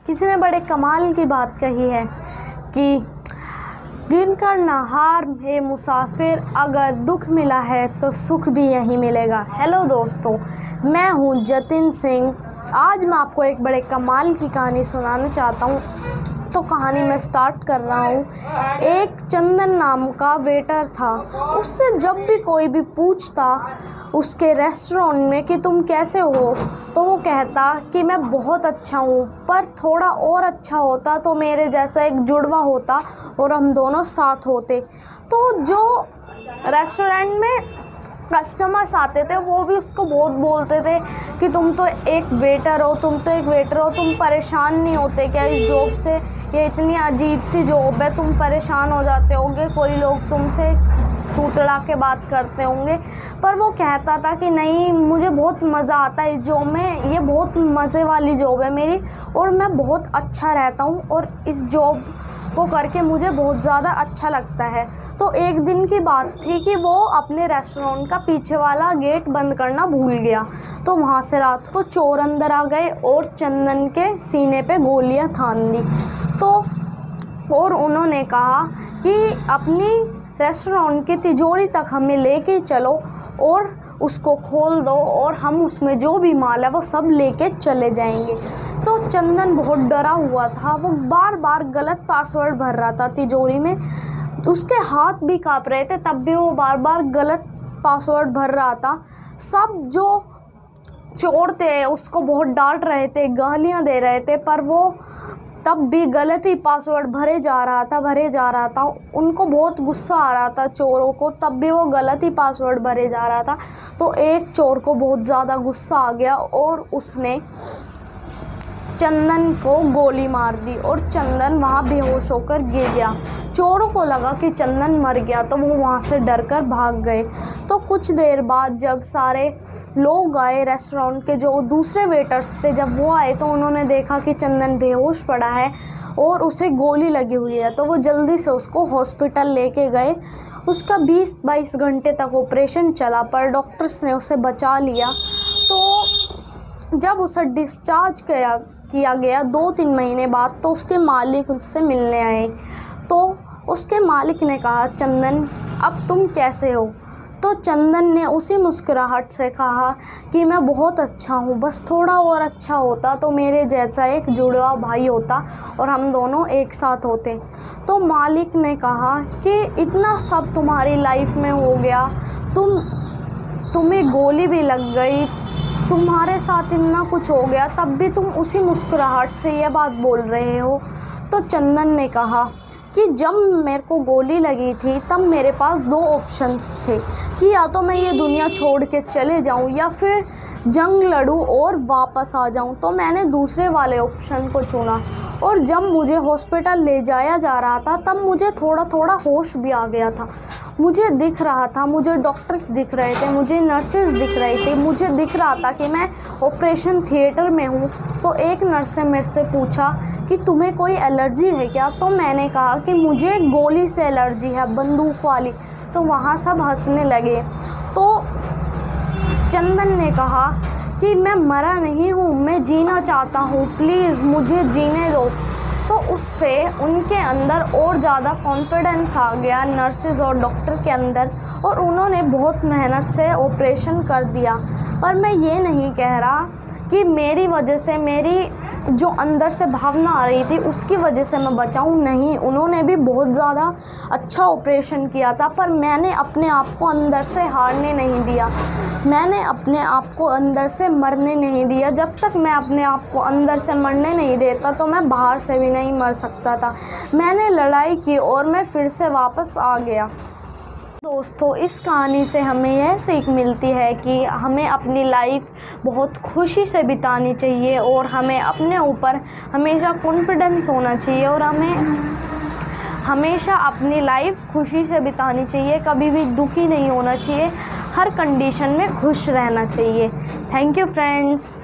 किसी ने बड़े कमाल की बात कही है कि गिनकर नहार है मुसाफिर, अगर दुख मिला है तो सुख भी यहीं मिलेगा। हेलो दोस्तों, मैं हूँ जतिन सिंह। आज मैं आपको एक बड़े कमाल की कहानी सुनाना चाहता हूँ। तो कहानी मैं स्टार्ट कर रहा हूँ। एक चंदन नाम का वेटर था। उससे जब भी कोई भी पूछता उसके रेस्टोरेंट में कि तुम कैसे हो, तो वो कहता कि मैं बहुत अच्छा हूँ, पर थोड़ा और अच्छा होता तो मेरे जैसा एक जुड़वा होता और हम दोनों साथ होते। तो जो रेस्टोरेंट में कस्टमर्स आते थे वो भी उसको बहुत बोलते थे कि तुम तो एक वेटर हो, तुम परेशान नहीं होते क्या इस जॉब से? ये इतनी अजीब सी जॉब है, तुम परेशान हो जाते होंगे, कोई लोग तुमसे तूतड़ा के बात करते होंगे। पर वो कहता था कि नहीं, मुझे बहुत मज़ा आता है इस जॉब में, ये बहुत मज़े वाली जॉब है मेरी और मैं बहुत अच्छा रहता हूँ और इस जॉब को करके मुझे बहुत ज़्यादा अच्छा लगता है। तो एक दिन की बात थी कि वो अपने रेस्टोरेंट का पीछे वाला गेट बंद करना भूल गया। तो वहाँ से रात को चोर अंदर आ गए और चंदन के सीने पे गोलियां थान दी। तो और उन्होंने कहा कि अपनी रेस्टोरेंट की तिजोरी तक हमें लेके चलो और उसको खोल दो और हम उसमें जो भी माल है वो सब लेके चले जाएंगे। तो चंदन बहुत डरा हुआ था। वो बार बार गलत पासवर्ड भर रहा था तिजोरी में, उसके हाथ भी काँप रहे थे, तब भी वो बार बार गलत पासवर्ड भर रहा था। सब जो चोर थे उसको बहुत डांट रहे थे, गालियाँ दे रहे थे, पर वो तब भी गलत ही पासवर्ड भरे जा रहा था। उनको बहुत गुस्सा आ रहा था चोरों को, तब भी वो गलत ही पासवर्ड भरे जा रहा था। तो एक चोर को बहुत ज़्यादा गुस्सा आ गया और उसने चंदन को गोली मार दी और चंदन वहाँ बेहोश होकर गिर गया। चोरों को लगा कि चंदन मर गया तो वो वहाँ से डरकर भाग गए। तो कुछ देर बाद जब सारे लोग आए, रेस्टोरेंट के जो दूसरे वेटर्स थे, जब वो आए तो उन्होंने देखा कि चंदन बेहोश पड़ा है और उसे गोली लगी हुई है। तो वो जल्दी से उसको हॉस्पिटल लेके गए। उसका 20-22 घंटे तक ऑपरेशन चला, पर डॉक्टर्स ने उसे बचा लिया। तो जब उसे डिस्चार्ज किया गया 2-3 महीने बाद, तो उसके मालिक उससे मिलने आए। तो उसके मालिक ने कहा, चंदन अब तुम कैसे हो? तो चंदन ने उसी मुस्कुराहट से कहा कि मैं बहुत अच्छा हूँ, बस थोड़ा और अच्छा होता तो मेरे जैसा एक जुड़वा भाई होता और हम दोनों एक साथ होते। तो मालिक ने कहा कि इतना सब तुम्हारी लाइफ में हो गया, तुम्हें गोली भी लग गई, तुम्हारे साथ इतना कुछ हो गया, तब भी तुम उसी मुस्कुराहट से ये बात बोल रहे हो। तो चंदन ने कहा कि जब मेरे को गोली लगी थी तब मेरे पास 2 ऑप्शंस थे कि या तो मैं ये दुनिया छोड़ के चले जाऊं या फिर जंग लड़ूं और वापस आ जाऊं। तो मैंने दूसरे वाले ऑप्शन को चुना और जब मुझे हॉस्पिटल ले जाया जा रहा था तब मुझे थोड़ा थोड़ा होश भी आ गया था। मुझे दिख रहा था, मुझे डॉक्टर्स दिख रहे थे, मुझे नर्सेज दिख रही थी, मुझे दिख रहा था कि मैं ऑपरेशन थिएटर में हूँ। तो एक नर्स ने मेरे से पूछा कि तुम्हें कोई एलर्जी है क्या? तो मैंने कहा कि मुझे गोली से एलर्जी है, बंदूक वाली। तो वहाँ सब हंसने लगे। तो चंदन ने कहा कि मैं मरा नहीं हूँ, मैं जीना चाहता हूँ, प्लीज़ मुझे जीने दो। तो उससे उनके अंदर और ज़्यादा कॉन्फिडेंस आ गया, नर्सेज और डॉक्टर के अंदर, और उन्होंने बहुत मेहनत से ऑपरेशन कर दिया। पर मैं ये नहीं कह रहा कि मेरी वजह से, मेरी जो अंदर से भावना आ रही थी उसकी वजह से मैं बचाऊं, नहीं, उन्होंने भी बहुत ज़्यादा अच्छा ऑपरेशन किया था। पर मैंने अपने आप को अंदर से हारने नहीं दिया, मैंने अपने आप को अंदर से मरने नहीं दिया। जब तक मैं अपने आप को अंदर से मरने नहीं देता तो मैं बाहर से भी नहीं मर सकता था। मैंने लड़ाई की और मैं फिर से वापस आ गया। दोस्तों, इस कहानी से हमें यह सीख मिलती है कि हमें अपनी लाइफ बहुत खुशी से बितानी चाहिए और हमें अपने ऊपर हमेशा कॉन्फिडेंस होना चाहिए और हमें हमेशा अपनी लाइफ खुशी से बितानी चाहिए, कभी भी दुखी नहीं होना चाहिए, हर कंडीशन में खुश रहना चाहिए। Thank you friends.